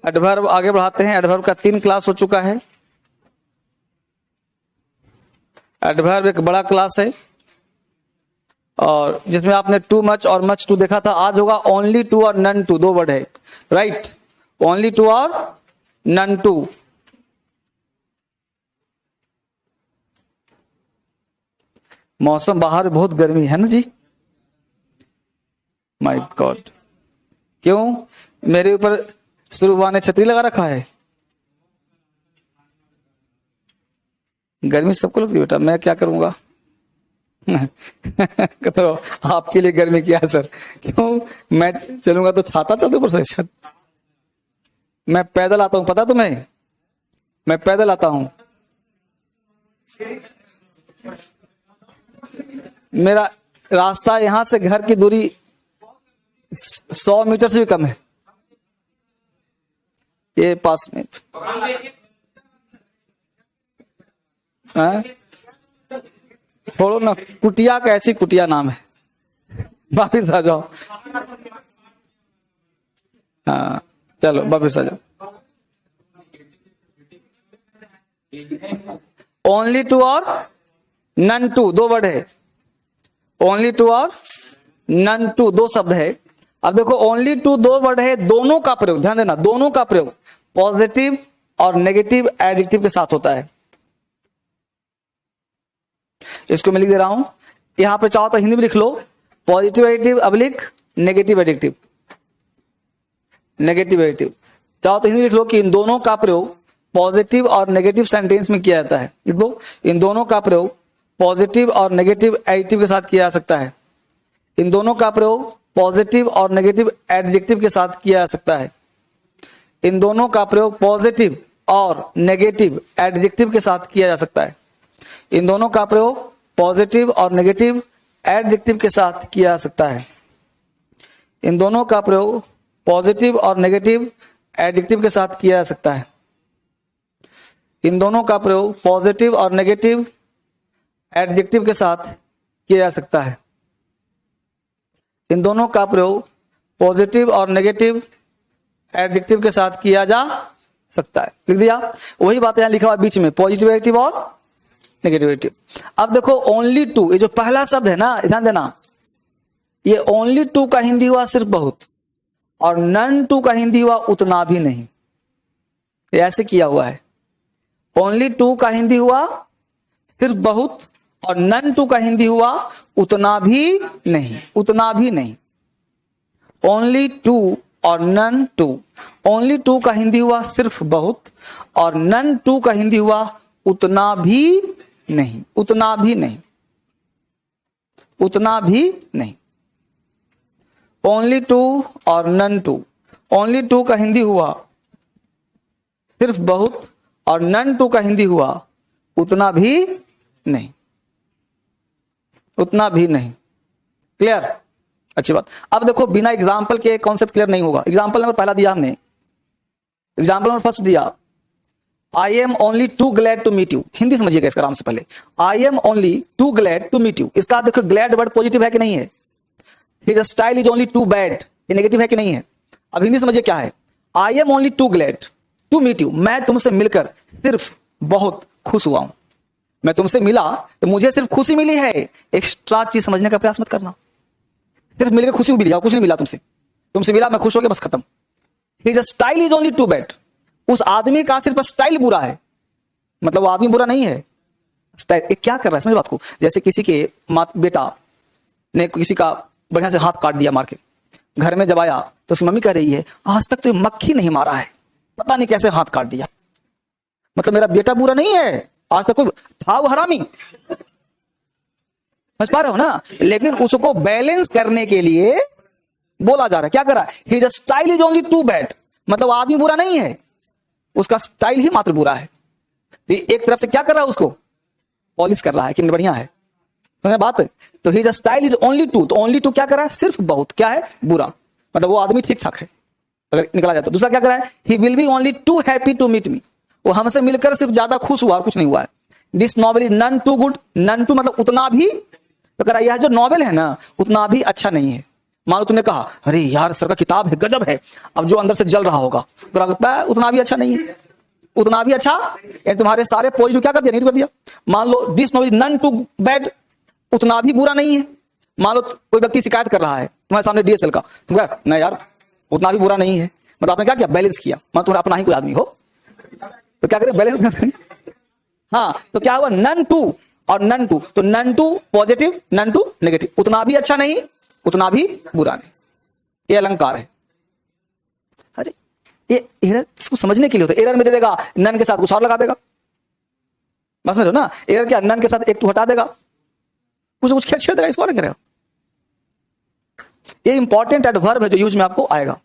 Adverb आगे बढ़ाते हैं। एडवर्ब का 3 क्लास हो चुका है। एडवर्ब एक बड़ा क्लास है और जिसमें आपने टू मच और मच टू देखा था। आज होगा ओनली टू और नन टू, 2 वर्ड है, राइट। ओनली टू और नन टू। मौसम बाहर बहुत गर्मी है ना जी, माय गॉड। क्यों? मेरे ऊपर सुरभा ने छतरी लगा रखा है। गर्मी सबको लगती है बेटा, मैं क्या करूंगा। तो आपके लिए गर्मी क्या है सर? क्यों? मैं चलूंगा तो छाता चलते ऊपर से। मैं पैदल आता हूं, पता तुम्हें? मैं पैदल आता हूं। मेरा रास्ता यहां से घर की दूरी 100 मीटर से भी कम है। ये 5 मिनट। छोड़ो ना, कुटिया का ऐसी कुटिया नाम है। वापिस आ जाओ। हाँ चलो वापिस आ जाओ। ओनली टू और नन टू 2 वर्ड है। ओनली टू और नन टू 2 शब्द है। अब देखो ओनली टू 2 वर्ड है, दोनों का प्रयोग ध्यान देना, दोनों का प्रयोग पॉजिटिव और नेगेटिव एडजेक्टिव के साथ होता है। इसको मैं लिख दे रहा हूं, यहां पे चाहो तो हिंदी में लिख लो, पॉजिटिव एडजेक्टिव अब्लिक नेगेटिव एडजेक्टिव। नेगेटिव एडजेक्टिव चाहो तो हिंदी लिख लो कि इन दोनों का प्रयोग पॉजिटिव और नेगेटिव सेंटेंस में किया जाता है। लिख दो, इन दोनों का प्रयोग पॉजिटिव और नेगेटिव एडजेक्टिव के साथ किया जा सकता है। इन दोनों का प्रयोग पॉजिटिव और नेगेटिव एडजेक्टिव के साथ किया जा सकता है। इन दोनों का प्रयोग पॉजिटिव और नेगेटिव एडजेक्टिव के साथ किया जा सकता है। इन दोनों का प्रयोग पॉजिटिव और नेगेटिव एडजेक्टिव के साथ किया जा सकता है। इन दोनों का प्रयोग पॉजिटिव और नेगेटिव एडजेक्टिव के साथ किया जा सकता है। इन दोनों का प्रयोग पॉजिटिव और नेगेटिव एडजेक्टिव के साथ किया जा सकता है। इन दोनों का प्रयोग पॉजिटिव और नेगेटिव एडजेक्टिव के साथ किया जा सकता है। लिख दिया? वही बात यहां लिखा हुआ बीच में, पॉजिटिव एडजेक्टिव और नेगेटिव एडजेक्टिव। अब देखो ओनली टू, ये जो पहला शब्द है ना, ध्यान देना, ये ओनली टू का हिंदी हुआ सिर्फ बहुत, और नन टू का हिंदी हुआ उतना भी नहीं। ये ऐसे किया हुआ है। ओनली टू का हिंदी हुआ सिर्फ बहुत और नन टू का हिंदी हुआ उतना भी नहीं, उतना भी नहीं। ओनली टू और नन टू। ओनली टू का हिंदी हुआ सिर्फ बहुत और नन टू का हिंदी हुआ उतना भी नहीं, उतना भी नहीं, उतना भी नहीं। ओनली टू और नन टू। ओनली टू का हिंदी हुआ सिर्फ बहुत और नन टू का हिंदी हुआ उतना भी नहीं, उतना भी नहीं। क्लियर? अच्छी बात। अब देखो बिना एग्जाम्पल के कॉन्सेप्ट क्लियर नहीं होगा। एग्जाम्पल नंबर पहला दिया हमने, एग्जाम्पल नंबर फर्स्ट दिया, I am only too glad to meet you. Hindi समझिएगा इसका आराम से पहले। I am only too glad to meet you, इसका देखो ग्लैड वर्ड पॉजिटिव है कि नहीं है? His style is only too bad, ये नेगेटिव है कि नहीं है? अब हिंदी समझिए क्या है। I am only too glad to meet you, मैं तुमसे मिलकर सिर्फ बहुत खुश हुआ हूं। मैं तुमसे मिला तो मुझे सिर्फ खुशी मिली है, एक्स्ट्रा चीज समझने का प्रयास मत करना। सिर्फ मिलकर खुशी मिली, कुछ नहीं मिला तुमसे, तुमसे मिला मैं खुश हो गया, बस खत्म। His style is only too bad, उस आदमी का सिर्फ स्टाइल बुरा है, मतलब वो आदमी बुरा नहीं है, स्टाइल। क्या कर रहा है समझ बात को? जैसे किसी के बेटा ने किसी का बढ़िया से हाथ काट दिया मार के, घर में जब आया तो उसकी मम्मी कह रही है आज तक तो मक्खी नहीं मारा है, पता नहीं कैसे हाथ काट दिया। मतलब मेरा बेटा बुरा नहीं है, आज तक कोई था वो हरामी, समझ पा रहे हो ना? लेकिन उसको बैलेंस करने के लिए बोला जा रहा है, क्या कर रहा है? His style is only too bad, मतलब आदमी बुरा नहीं है, उसका स्टाइल ही मात्र बुरा है। तो एक तरफ से क्या कर रहा है, उसको पॉलिश कर रहा है कि बढ़िया है, समझ बात? तो his style is only too, तो ओनली टू क्या कर रहा है? सिर्फ बहुत, क्या है? बुरा, मतलब वो आदमी ठीक ठाक है अगर निकला जाए तो। दूसरा क्या कर रहा है? He will be only too happy to meet me, वो हमसे मिलकर सिर्फ ज्यादा खुश हुआ और कुछ नहीं हुआ है। This novel is none too good, none too मतलब उतना भी, तो कह रहा है यह जो नॉवेल है ना उतना भी अच्छा नहीं है, मान लो तुमने कहा अरे यार सर का किताब है, गजब है, अब जो अंदर से जल रहा होगा तो लगता है उतना भी अच्छा नहीं है, उतना भी अच्छा, तुम्हारे सारे पॉजिटिव क्या कर दिया, नेगेटिव कर दिया। मान लो this knowledge none too bad, उतना भी बुरा नहीं है। मान लो कोई व्यक्ति शिकायत कर रहा है तुम्हारे सामने डीएसएल का, तुम कहा ना यार उतना भी बुरा नहीं है, मतलब आपने क्या किया, बैलेंस किया, मतलब तुम्हारा अपना ही कोई आदमी हो तो क्या करें, बैलेंस। हाँ, तो क्या हुआ, नन टू और नन टू, तो none too positive, none too negative, उतना भी अच्छा नहीं, उतना भी बुरा नहीं, ये अलंकार है। अरे ये एरर इसको समझने के लिए होता है, एरर में दे देगा नन के साथ कुछ और लगा देगा, बस में ना, एरर क्या, नन के साथ एक टू हटा देगा, कुछ छेड़ देगा, इसको और करेगा। ये इंपॉर्टेंट एडवर्ब है जो यूज में आपको आएगा।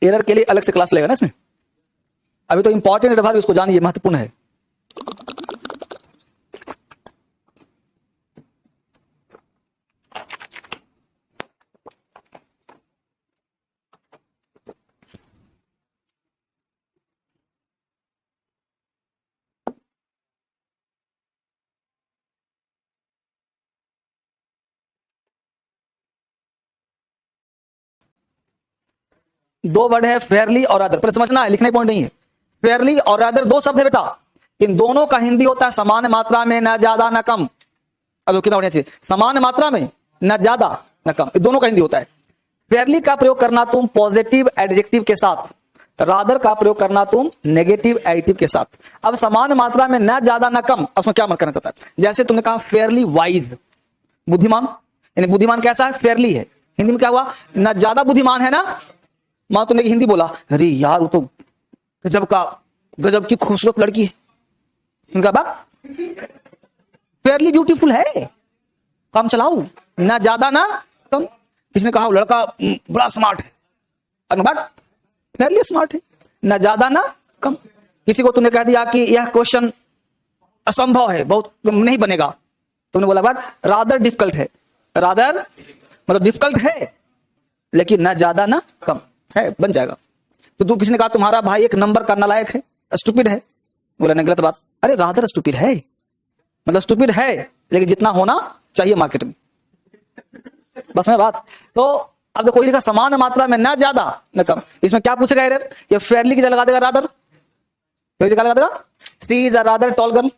एरर के लिए अलग से क्लास लेगा ना इसमें, अभी तो इंपॉर्टेंट एडवर्ब इसको जानिए, महत्वपूर्ण है। दो वर्ड है फेयरली और अदर, पर समझना है, लिखने पॉइंट नहीं है। फेयरली और अदर दो शब्द है बेटा, इन दोनों का हिंदी होता है समान मात्रा में, न ज्यादा न कम। अब कितना बढ़िया चाहिए, समान मात्रा में, न ज्यादा न कम, दोनों का हिंदी होता है। फेयरली का प्रयोग करना तुम पॉजिटिव एडजेक्टिव के साथ, रादर का प्रयोग करना तुम नेगेटिव एडजेक्टिव के साथ। अब समान मात्रा में न ज्यादा न कम, उसमें क्या मत करना चाहता है, जैसे तुमने कहा फेयरली वाइज, बुद्धिमान, यानी बुद्धिमान कैसा है, फेयरली है। हिंदी में क्या हुआ, न ज्यादा बुद्धिमान है ना, मां तुमने हिंदी बोला अरे यार वो तो गजब की खूबसूरत लड़की है, उनका बात फेयरली ब्यूटीफुल है, काम चलाऊ, ना ज्यादा ना कम। किसने कहा वो लड़का बड़ा स्मार्ट है, बात फेयरली स्मार्ट है, ना ज्यादा ना कम। किसी को तुमने कह दिया कि यह क्वेश्चन असंभव है, बहुत नहीं बनेगा, तुमने बोला बात रादर डिफिकल्ट है, रादर मतलब डिफिकल्ट है लेकिन ना ज्यादा ना कम है, बन जाएगा। तो तू, किसने कहा तुम्हारा भाई एक नंबर का नालायक है, स्टूपिड है, बोला नहीं, गलत बात, अरे रादर स्टूपिड है, मतलब स्टूपिड है लेकिन जितना होना चाहिए मार्केट में, बस में बात। तो अब देखो लिखा समान मात्रा में, ना ज्यादा न कम, इसमें क्या पूछेगा एरर, ये फेयरली की जगह लगा देगा रादर, क्या लगा देगा, she is a rather tall girl,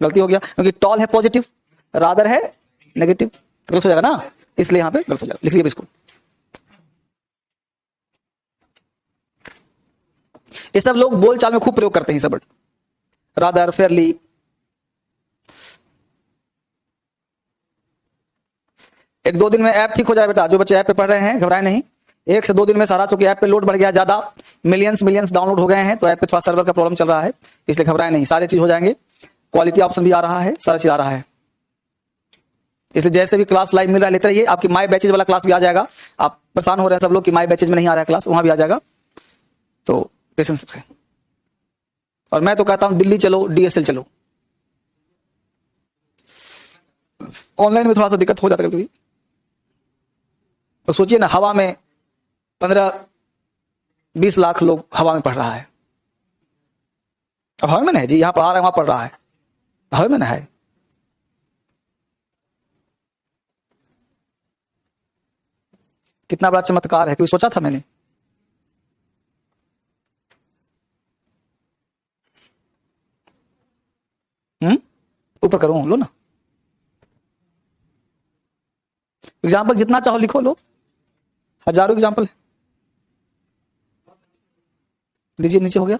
गलती हो गया क्योंकि टॉल है पॉजिटिव, रादर है नेगेटिव, गलत हो जाएगा ना, इसलिए यहां पे गलत हो जाएगा, लिख लीजिए इसको। ये सब लोग बोलचाल में खूब प्रयोग करते हैं सब, रादर, फेयरली। एक दो दिन में ऐप ठीक हो जाए बेटा, जो बच्चे ऐप पे पढ़ रहे हैं घबराए नहीं, 1 से 2 दिन में सारा, चूंकि ऐप पे लोड बढ़ गया ज्यादा, मिलियंस डाउनलोड हो गए हैं, तो ऐप पे थोड़ा सर्वर का प्रॉब्लम चल रहा है, इसलिए घबराए नहीं, सारे चीज हो जाएंगे, क्वालिटी ऑप्शन भी आ रहा है, सारा चीज आ रहा है। इसलिए जैसे भी क्लास लाइव मिल रहा है लेते रहिए, आपकी माई बैचेज वाला क्लास भी आ जाएगा। आप परेशान हो रहे हैं सब लोग कि माई बैचेज में नहीं आ रहा है क्लास, वहां भी आ जाएगा, तो पेशेंस रखें। और मैं तो कहता हूं दिल्ली चलो, डीएसएल चलो, ऑनलाइन में थोड़ा सा दिक्कत हो जाता है कभी। तो सोचिए ना, हवा में 15-20 लाख लोग हवा में पढ़ रहा है, अब हवा में ना है जी, यहां पढ़ा रहा है वहां पढ़ रहा है, हवा में ना है। कितना बड़ा चमत्कार है, क्योंकि सोचा था मैंने। ऊपर करूं, लो ना एग्जाम्पल, जितना चाहो लिखो, लो, हजारों एग्जाम्पल है, लीजिए, नीचे हो गया।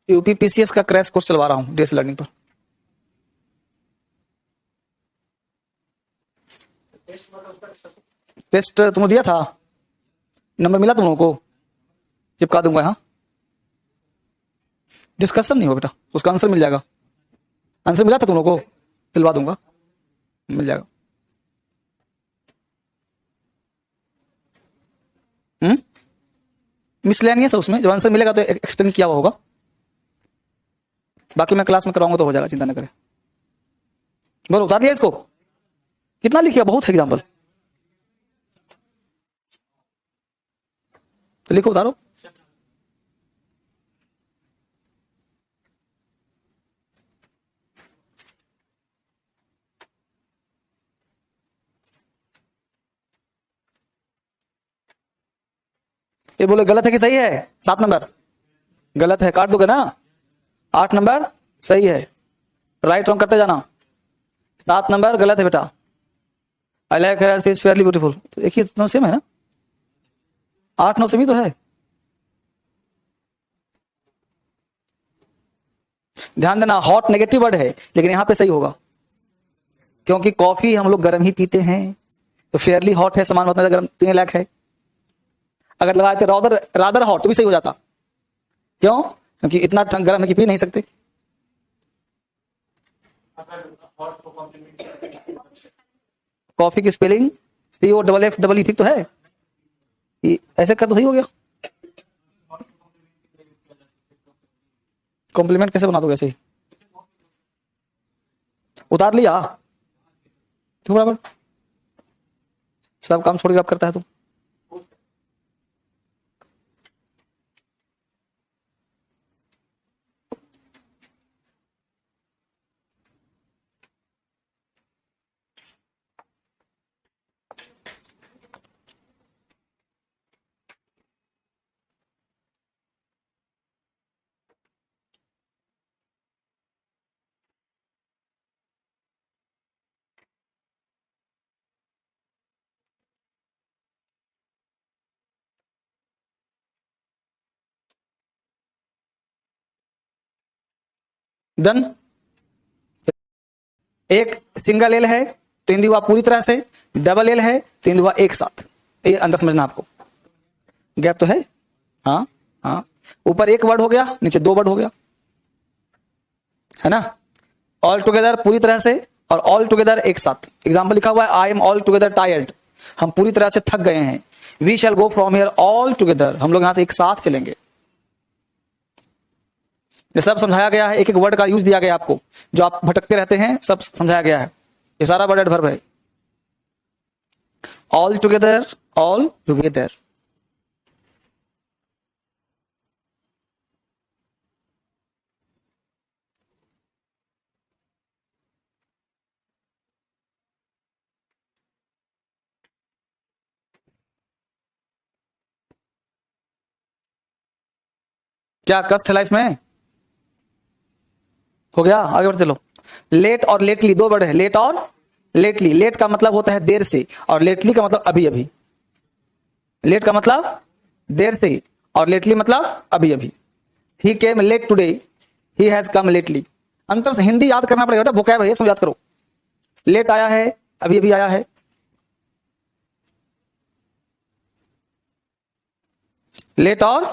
यूपीपीसीएस का क्रैश कोर्स चलवा रहा हूं डीएस लर्निंग पर। टेस्ट तुमने दिया था, नंबर मिला तुम लोगों को, चिपका दूंगा। हाँ, डिस्कशन नहीं हो बेटा, उसका आंसर मिल जाएगा, आंसर मिला था तुम लोगों को, दिलवा दूंगा, मिल जाएगा। मिसलेनियस है उसमें, जब आंसर मिलेगा तो एक्सप्लेन किया हुआ होगा, बाकी मैं क्लास में कराऊंगा तो हो जाएगा, चिंता न करें। बोलो, उतार दिया इसको, कितना लिखिए, बहुत है एग्जाम्पल। तो लिखो, उतारो। ये बोले गलत है कि सही है? 7 नंबर गलत है, काट दोगे ना। 8 नंबर सही है, राइट रॉन्ग करते जाना। 7 नंबर गलत है बेटा। I like her, she is fairly beautiful. तो एक ही दोनों सेम है ना, 8 9 सेम ही तो है। ध्यान देना, हॉट नेगेटिव वर्ड है, लेकिन यहां पे सही होगा, क्योंकि कॉफी हम लोग गर्म ही पीते हैं, तो फेयरली हॉट है, समान मतलब गर्म पीने लायक है। अगर लगाए थे रादर रादर हॉट तो भी सही हो जाता। क्यों? क्योंकि इतना गर्म है कि पी नहीं सकते। कॉफी की स्पेलिंग COFF ठीक तो है, ऐसे कर तो सही हो गया। कॉम्प्लीमेंट कैसे बना दोगे ऐसे ही? उतार लिया तो बराबर, सब काम छोड़ के आप करता है तो। डन। एक सिंगल एल है तो हिंदी हुआ पूरी तरह से, डबल एल है तो हिंदी हुआ एक साथ। ये अंदर समझना आपको, गैप तो है। हाँ हाँ, ऊपर एक वर्ड हो गया, नीचे 2 वर्ड हो गया, है ना। ऑल टुगेदर पूरी तरह से, और ऑल टुगेदर एक साथ। एग्जाम्पल लिखा हुआ है, I am altogether tired, हम पूरी तरह से थक गए हैं। We shall go from here altogether, हम लोग यहां से एक साथ चलेंगे। ये सब समझाया गया है, एक एक वर्ड का यूज दिया गया आपको, जो आप भटकते रहते हैं सब समझाया गया है। ये सारा वर्ड एडवर्ब है। All together, all together. क्या कष्ट है लाइफ में? हो गया, आगे बढ़ते लो। लेट और लेटली 2 वर्ड है, लेट और लेटली। लेट का मतलब होता है देर से, और लेटली का मतलब अभी अभी। लेट का मतलब देर से, और लेटली मतलब अभी अभी। He came late today, he has come lately. अंतर से हिंदी याद करना पड़ेगा बेटा, वोकैब है, सब याद करो। लेट आया है, अभी अभी आया है। लेट और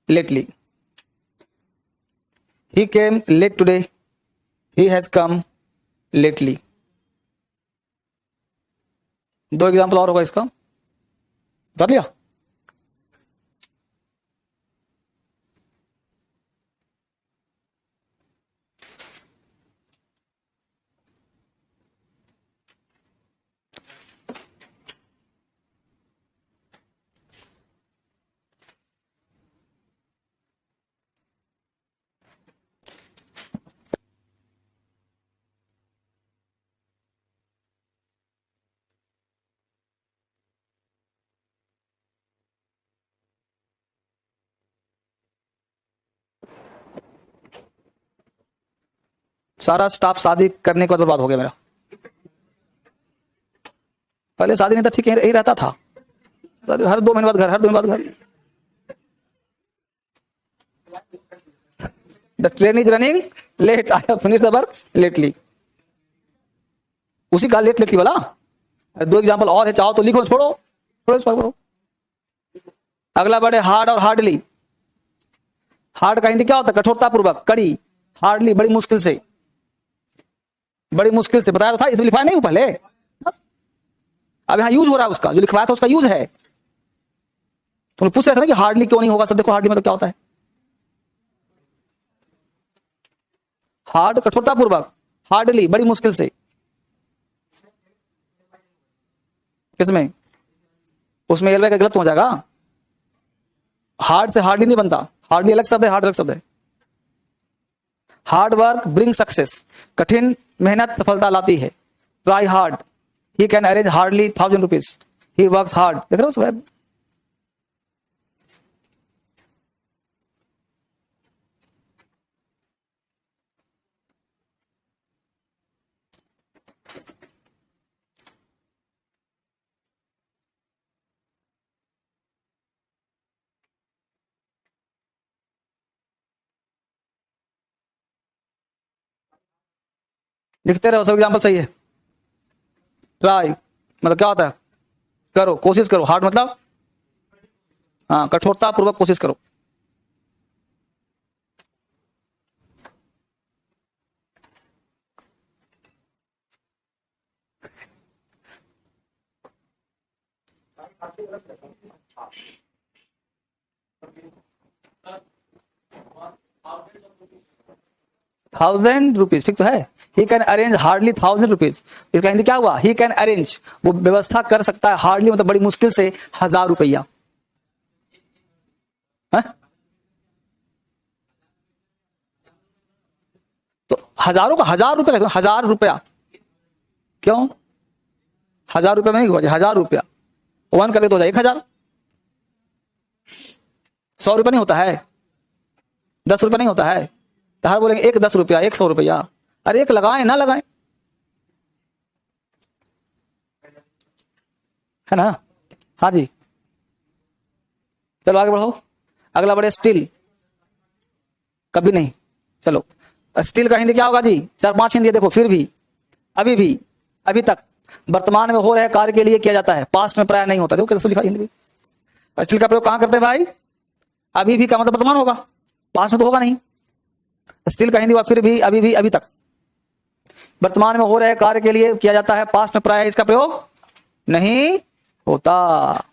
lately. He came late today, he has come lately. 2 example और होगा इसका, कर लिया। सारा स्टाफ शादी करने के बाद बर्बाद हो गया मेरा। पहले शादी नहीं था, ठीक यही रहता था, हर 2 महीने बाद घर, हर 2 महीने बाद घर। The train is running late, I have finished the work lately. उसी का लेट लेटली वाला। 2 एग्जाम्पल और है, चाहो तो लिखो, छोड़ो छोड़ो छोड़ो। अगला वर्ड है हार्ड और हार्डली। हार्ड का हिंदी क्या होता है? कठोरता पूर्वक, कड़ी। हार्डली बड़ी मुश्किल से, बड़ी मुश्किल से। बताया तो था, इसमें लिखवाया नहीं पहले। अब यहां यूज हो रहा है उसका, जो लिखवाया था उसका यूज है। तुम पूछ रहे थे ना कि हार्डली क्यों नहीं होगा, सब देखो हार्डली मतलब क्या होता है। हार्ड कठोरता पूर्वक, हार्डली बड़ी मुश्किल से। किसमें? उसमें एलवे का गलत हो जाएगा। हार्ड से हार्डली नहीं बनता, हार्डली अलग शब्द है, हार्ड अलग शब्द है। हार्ड वर्क ब्रिंग सक्सेस, कठिन मेहनत सफलता लाती है। Try hard, he can arrange hardly 1000 rupees, he works hard. देख रहे हो सब? लिखते रहो, सब एग्जाम्पल सही है। ट्राई मतलब क्या होता है? करो, कोशिश करो। हार्ड मतलब हाँ, कठोरता पूर्वक कोशिश करो। ₹1000, ठीक तो है। He can arrange hardly 1000 rupees. इसका हिंदी क्या हुआ? ही कैन अरेंज, वो व्यवस्था कर सकता है, हार्डली मतलब बड़ी मुश्किल से, 1000 रुपया। तो हजारों का 1000 रुपया कहते हैं, 1000 रुपया। क्यों 1000 रुपया में नहीं हुआ? 1000 रुपया 1 कर दे तो हो जाए 1000। 100 रुपया नहीं होता है, 10 रुपया नहीं होता है। तो हर बोलेंगे 1 10 रुपया, 1 100 रुपया। अरे एक लगाएं ना लगाएं, है ना? हाँ जी, चलो आगे बढ़ो। अगला बढ़े, स्टिल। कभी नहीं। चलो, स्टिल का हिंदी क्या होगा जी? 4 5 हिंदी देखो। फिर भी, अभी भी, अभी तक, वर्तमान में हो रहे कार्य के लिए किया जाता है, पास्ट में प्राय नहीं होता। देखो कैसे लिखा हिंदी में। स्टिल का प्रयोग कहां करते हैं भाई? अभी भी का मतलब वर्तमान होगा, पास्ट में तो होगा नहीं। स्टिल का हिंदी हुआ फिर भी, अभी भी, अभी तक, वर्तमान में हो रहे कार्य के लिए किया जाता है, पास्ट में प्राय इसका प्रयोग नहीं होता।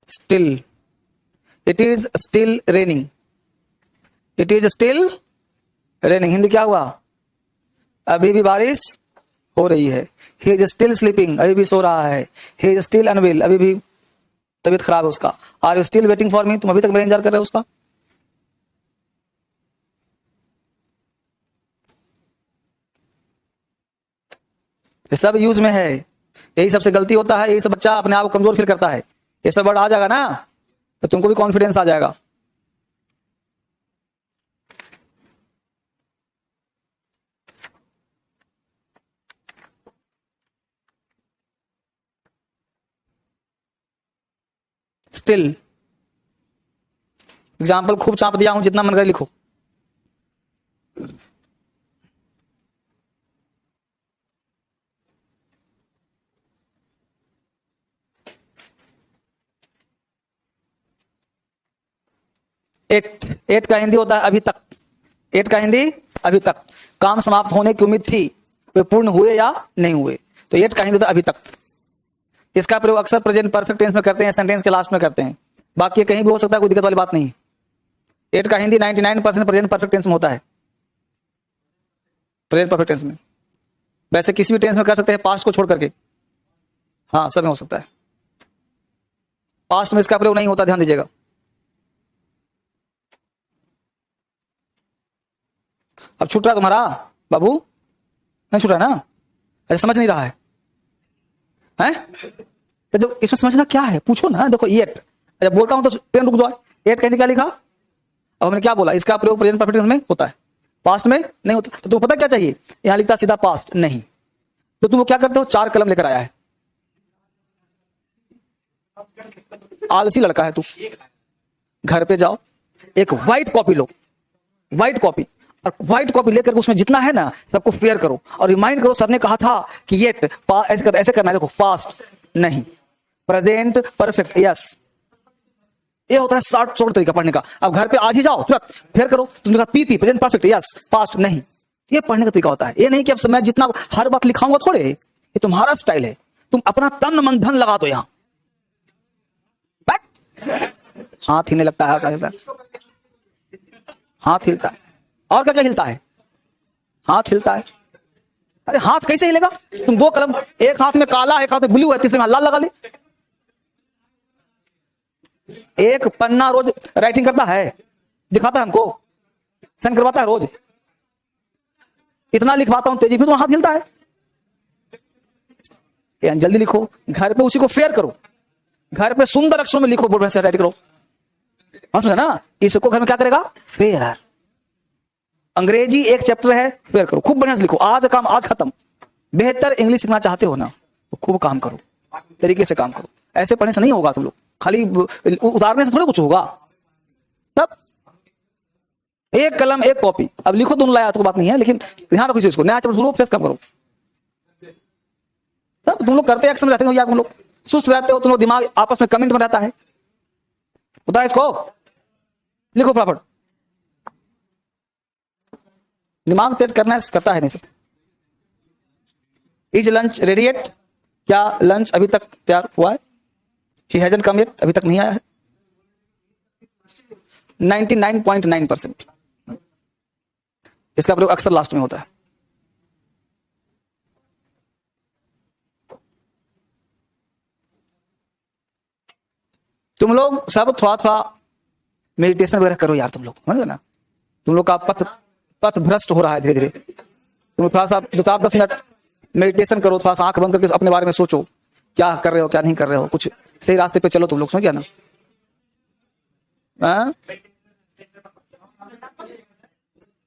Still, it is still raining, it is still raining. Hindi क्या हुआ? अभी भी बारिश हो रही है। ही इज स्टिल स्लीपिंग, अभी भी सो रहा है। ही इज स्टिल अनवेल, अभी भी तबीयत खराब है उसका। Are you still waiting for me, तुम अभी तक मेरा इंतजार कर रहे हो उसका। ये सब यूज में है, यही सबसे गलती होता है, यही सब बच्चा अपने आप को कमजोर फील करता है। ये सब वर्ड आ जाएगा ना तो तुमको भी कॉन्फिडेंस आ जाएगा। स्टिल एग्जाम्पल खूब चाप दिया हूं, जितना मन करे लिखो। एट का हिंदी होता है अभी तक। एट का हिंदी अभी तक, काम समाप्त होने की उम्मीद थी, वे पूर्ण हुए या नहीं हुए, तो एट का हिंदी होता है अभी तक। इसका प्रयोग अक्सर प्रेजेंट परफेक्ट टेंस में करते हैं, सेंटेंस के लास्ट में करते हैं। बाकी कहीं भी हो सकता है, कोई दिक्कत वाली बात नहीं। एट का हिंदी 99% प्रेजेंट परफेक्ट टेंस में होता है, प्रेजेंट परफेक्ट टेंस में। वैसे किसी भी टेंस में कर सकते हैं, पास्ट को छोड़ करके। हाँ, सब में हो सकता है। पास्ट में इसका प्रयोग नहीं होता, ध्यान दीजिएगा। अब छूट रहा तुम्हारा बाबू? नहीं छूट रहा ना? ऐसा समझ नहीं रहा है, हैं? तो जब इसमें समझना क्या है पूछो ना। देखो एट, जब बोलता हूं तो पेन रुक जाओ। एट कहते क्या लिखा? अब हमने क्या बोला? इसका प्रयोग प्रेजेंट परफेक्ट टेंस में होता है, पास्ट में नहीं होता। तो तुम्हें पता क्या चाहिए? यहां लिखता सीधा पास्ट नहीं, तो तुम क्या करते हो? 4 कलम लेकर आया है, आलसी लड़का है तू। घर पे जाओ, एक व्हाइट कॉपी लो, व्हाइट कॉपी, और व्हाइट कॉपी लेकर उसमें जितना है ना सबको फेयर करो और रिमाइंड करो, सर ने कहा था कि ये ऐसे करना है। देखो, पास्ट नहीं, प्रेजेंट परफेक्ट यस। ये होता है शॉर्ट शॉर्ट तरीका पढ़ने का। अब घर पे आज ही जाओ, तुरंत फेयर करो, तुमने कहा PP present perfect yes, past नहीं। ये पढ़ने का तरीका होता है। ये नहीं कि अब मैं जितना हर वक्त लिखाऊंगा थोड़े, ये तुम्हारा स्टाइल है। तुम अपना तन मन धन लगा दो यहां, हाथ हिलने लगता है, हाथ हिलता है। और क्या क्या हिलता है? हाथ हिलता है। अरे हाथ कैसे हिलेगा? तुम दो कलम, एक हाथ में काला है, एक हाथ में ब्लू है, तीसरे में लाल लगा ले। एक पन्ना रोज राइटिंग करता है, दिखाता है हमको, साइन करवाता है रोज, इतना लिखवाता हूं तेजी, फिर तुम्हारा हाथ हिलता है। जल्दी लिखो, घर पे उसी को फेयर करो, घर पे सुंदर अक्षरों में लिखो, बोर्ड से राइट करो, समझ ना? इसको घर में क्या करेगा? फेयर। अंग्रेजी एक चैप्टर है, फेयर करो, खूब बढ़िया से लिखो। आज काम आज खत्म। बेहतर इंग्लिश सीखना चाहते हो ना, तो खूब काम करो, तरीके से काम करो। ऐसे पढ़ने से नहीं होगा, तुम लोग खाली उतारने से थोड़ा कुछ होगा। तब एक कलम एक कॉपी, अब लिखो दोनों लाया तो बात नहीं है, लेकिन ध्यान रखो इसको, नया चैप्टर शुरू फेस कम करो। तब तुम लोग करते एक्शन में रहते हो या तुम लोग सुस्त रहते हो, तुम लोग दिमाग आपस में कमेंट में रहता है। बताओ इसको, लिखो फटाफट, दिमाग तेज करना है, करता है नहीं सब। Is lunch ready yet? क्या लंच अभी तक तैयार हुआ है? ही हैजंट कम येट, अभी तक नहीं आया है। 99.9%। इसका प्रयोग अक्सर लास्ट में होता है। तुम लोग सब थोड़ा थोड़ा मेडिटेशन वगैरह करो यार, तुम लोग समझ ना? तुम लोग का पथ भ्रष्ट हो रहा है धीरे धीरे। तुम लोग थोड़ा सा 2-4-10 मिनट मेडिटेशन करो, थोड़ा सा आंख बंद करके अपने बारे में सोचो, क्या कर रहे हो क्या नहीं कर रहे हो, कुछ सही रास्ते पे चलो तुम लोग, समझ गया ना?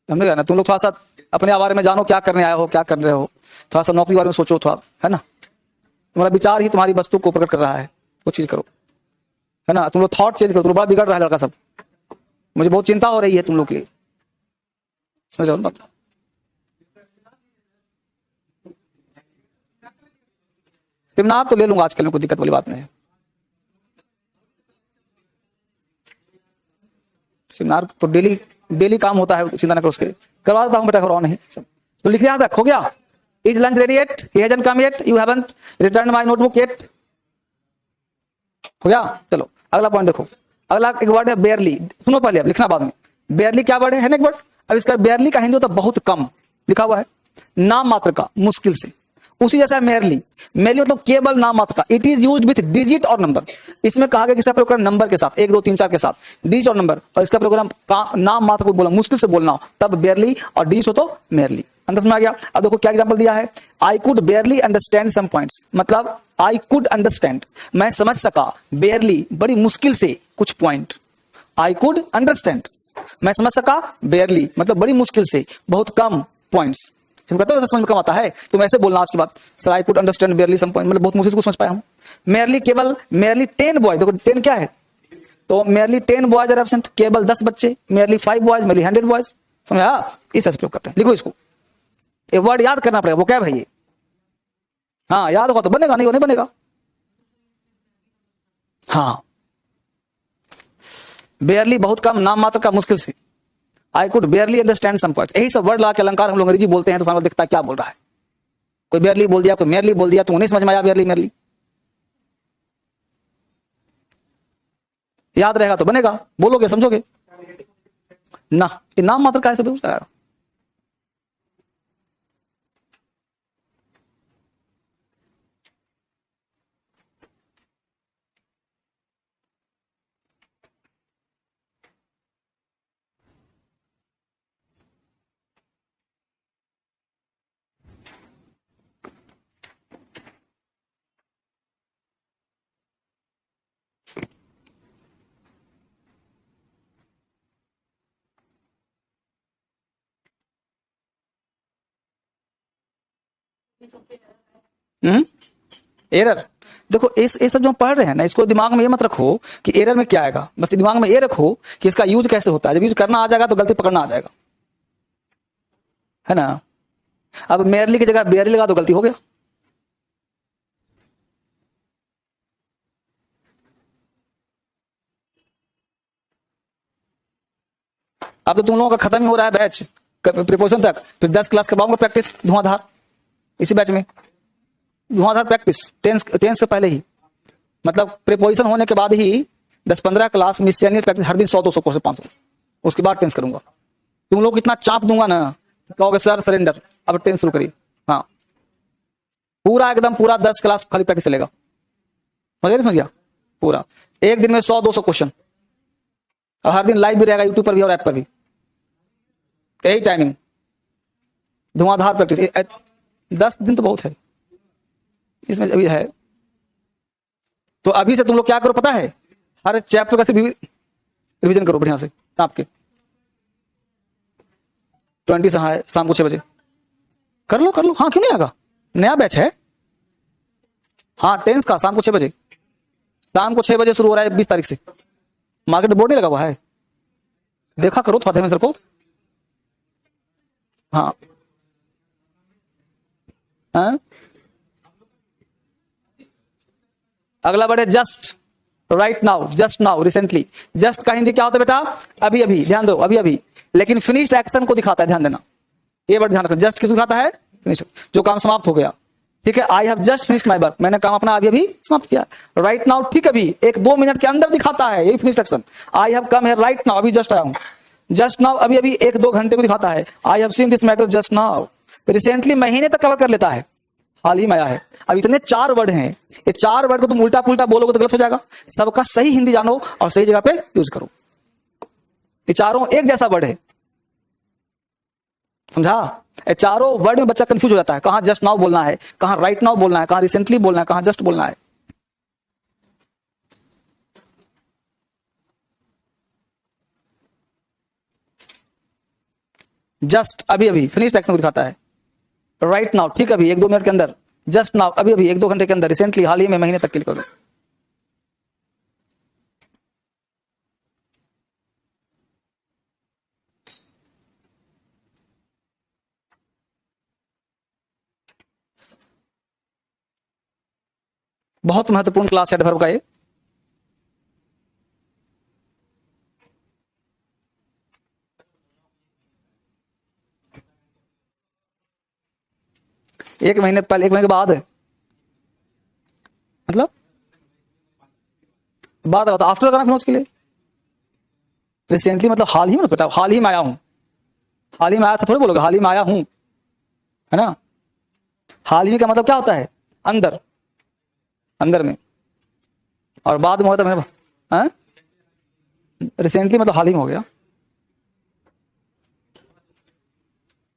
समझ गया ना? तुम लोग थोड़ा सा अपने बारे में जानो, क्या करने आए हो क्या कर रहे हो, थोड़ा सा नौकरी बारे में सोचो थोड़ा, है ना? तुम्हारा विचार ही तुम्हारी वस्तु को प्रकट कर रहा है, वो चीज करो, है ना? तुम लोग थॉट चेंज करो। तुम लोग बड़ा बिगड़ रहा है लड़का सब, मुझे बहुत चिंता हो रही है तुम लोग की, समझो बात? सेमिनार तो ले लूंगा आजकल में, कोई दिक्कत वाली बात नहीं है। सेमिनार तो डेली काम होता है, चिंता ना करो, उसके करवा देता हूं बेटा, करवाओ नहीं सब। तो लिख लिया तक हो गया? Is lunch ready yet? He hasn't come yet? You haven't return my notebook yet? हो गया? चलो अगला पॉइंट देखो। अगला एक वर्ड है बेयरली। सुनो पहले, अब लिखना बाद में। बेयरली क्या वर्ड है ना एक वर्ड? अब इसका बेयरली का हिंदी होता है बहुत कम, लिखा हुआ है, नाम मात्र का, मुश्किल से। उसी जैसा है मेयरली। मेयरली मतलब केवल नाम मात्र का। It is used with digit और नंबर। इसमें कहा गया किसका प्रयोग करना? नंबर के साथ, 1 2 3 4 के साथ, डिजिट और नंबर। और इसका प्रोग्राम नाम मात्र को बोला, मुश्किल से बोलना हो तब बेयरली, और डिजिट हो तो मेयरली। अंदर समझ आ गया? अब देखो क्या एग्जांपल दिया है। I could barely understand some points, मतलब आई कुड अंडरस्टैंड, मैं समझ सका, बेयरली बड़ी मुश्किल से कुछ पॉइंट। आई कुड अंडरस्टैंड, मैं समझ सका, बेयरली मतलब बड़ी मुश्किल से, बहुत कम पॉइंट्स। कहते हो समझ में कम आता है, तुम ऐसे बोलना आज के बाद, sir I could understand barely some point, मतलब बहुत मुश्किल को समझ पाया हूं। मेयरली केवल, मेयरली 10 बॉयज, देखो 10 क्या है, तो मेयरली 10 बॉयज आर एब्सेंट, केवल 10 बच्चे। Merely 5 boys, merely 100 boys. समझा? इस तरह से प्रयोग करते हैं। लिखो इसको, ये वर्ड याद करना पड़ेगा। वो क्या है भाई? हाँ याद होगा तो बनेगा, नहीं बनेगा। हाँ, बेयरली बहुत कम, नाम मात्र का, मुश्किल से। I could barely understand some points. यही सब वर्ड ला के अलंकार हम लोग अंग्रेजी बोलते हैं तो सामने दिखता है क्या बोल रहा है। कोई बेयरली बोल दिया, कोई मेयरली बोल दिया, तुम नहीं समझ में आया बेयरली मेयरली। याद रहेगा तो बनेगा, बोलोगे समझोगे ना। ये नाम मात्र का ऐसे एरर। देखो ये सब जो हम पढ़ रहे हैं ना, इसको दिमाग में ये मत रखो कि एरर में क्या आएगा, बस दिमाग में ये रखो कि इसका यूज कैसे होता है। जब यूज करना आ जाएगा तो गलती पकड़ना आ जाएगा, है ना? अब मेयरली की जगह बेयरली लगा तो गलती हो गया। अब तो तुम लोगों का खत्म ही हो रहा है बैच, प्रिपोजिशन तक, फिर 10 क्लास करवाऊंगा प्रैक्टिस धुआंधार इसी बैच में, धुआंधार प्रैक्टिस टेंस से पहले ही, मतलब प्रिपोजिशन होने के बाद ही 10-15 क्लास मिससेलियस प्रैक्टिस हर दिन 100-200 क्वेश्चन 500, उसके बाद टेंस करूंगा। तुम लोग इतना चाप दूंगा ना, कहोगे सर सरेंडर, अब टेंस शुरू करिए। हाँ, पूरा एकदम पूरा 10 क्लास खाली प्रैक्टिस चलेगा, समझ गया? पूरा एक दिन में 100-200 क्वेश्चन, और हर दिन लाइव भी रहेगा यूट्यूब पर भी और ऐप पर भी, यही टाइमिंग, धुआंधार प्रैक्टिस। 10 दिन तो बहुत है इसमें अभी है। तो अभी से तुम लोग क्या करो पता है, हर चैप्टर का रिवीजन करो बढ़िया से आपके। 20 से है शाम को 6 बजे कर लो। हाँ, क्यों नहीं आएगा, नया बैच है। हाँ, टेंस का शाम को 6 बजे, शाम को 6 बजे शुरू हो रहा है 20 तारीख से। मार्केट बोर्ड नहीं लगा हुआ है, देखा करो थोड़ा सर को। हाँ, हाँ? अगला बढ़े just, right now, just now, recently. Just का हिंदी क्या होता है बेटा? अभी अभी, ध्यान दो, अभी अभी। लेकिन फिनिश्ड एक्शन को दिखाता है, ध्यान देना, ये बात ध्यान रखना। जस्ट किसको दिखाता है? फिनिश, जो काम समाप्त हो गया। ठीक है, I have just finished my work, मैंने काम अपना अभी अभी समाप्त किया। राइट नाउ ठीक अभी, 1-2 मिनट के अंदर दिखाता है, यही finished action. I have come here right now, अभी जस्ट आया हूं। जस्ट नाउ अभी अभी 1-2 घंटे को दिखाता है। I have seen this matter just now, recently महीने तक कवर कर लेता है, हाल ही में आया है। अब इतने 4 वर्ड हैं, ये 4 वर्ड को तुम उल्टा पुल्टा बोलोगे तो गलत हो जाएगा। सबका सही हिंदी जानो और सही जगह पे यूज करो। ये चारों एक जैसा वर्ड है, समझा? ये चारों वर्ड में बच्चा कंफ्यूज हो जाता है, कहां जस्ट नाउ बोलना है, कहां राइट नाउ बोलना है, कहां रिसेंटली बोलना है, कहां जस्ट बोलना है। जस्ट अभी अभी फिनिश्ड एक्शन को दिखाता है। राइट नाउ ठीक अभी, 1-2 मिनट के अंदर। जस्ट नाउ अभी अभी, 1-2 घंटे के अंदर। रिसेंटली हाल ही में, महीने तक क्लिक करो। बहुत महत्वपूर्ण क्लास है एडवर्ब का ये। एक महीने पहले, 1 महीने के बाद, मतलब बाद आता आफ्टर लगाना फिर उसके लिए। रिसेंटली मतलब हाल ही में, बेटा हाल ही में आया हूं। हाल ही में आया था थोड़ी बोलोगे, हाल ही में आया हूं, है ना? हाल ही में का मतलब क्या होता है? अंदर, अंदर में। और बाद में होता है मेरे, रिसेंटली मतलब हाल ही में हो गया।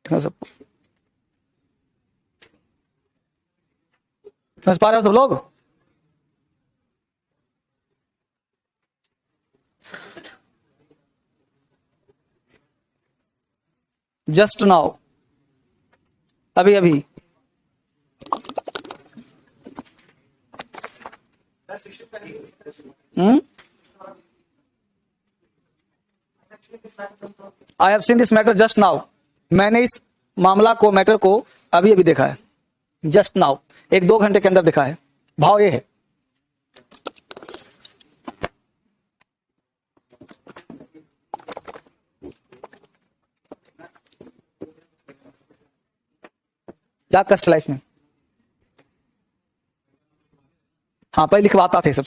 ठीक है, सब समझ पा रहे हो सब लोग? जस्ट नाउ अभी अभी, I have seen this matter just now, मैंने इस मामला को, मैटर को अभी अभी देखा है। जस्ट नाउ 1-2 घंटे के अंदर देखा है। भाव ये है, क्या कष्ट लाइफ में। हाँ, पहले लिखवाता थे सब।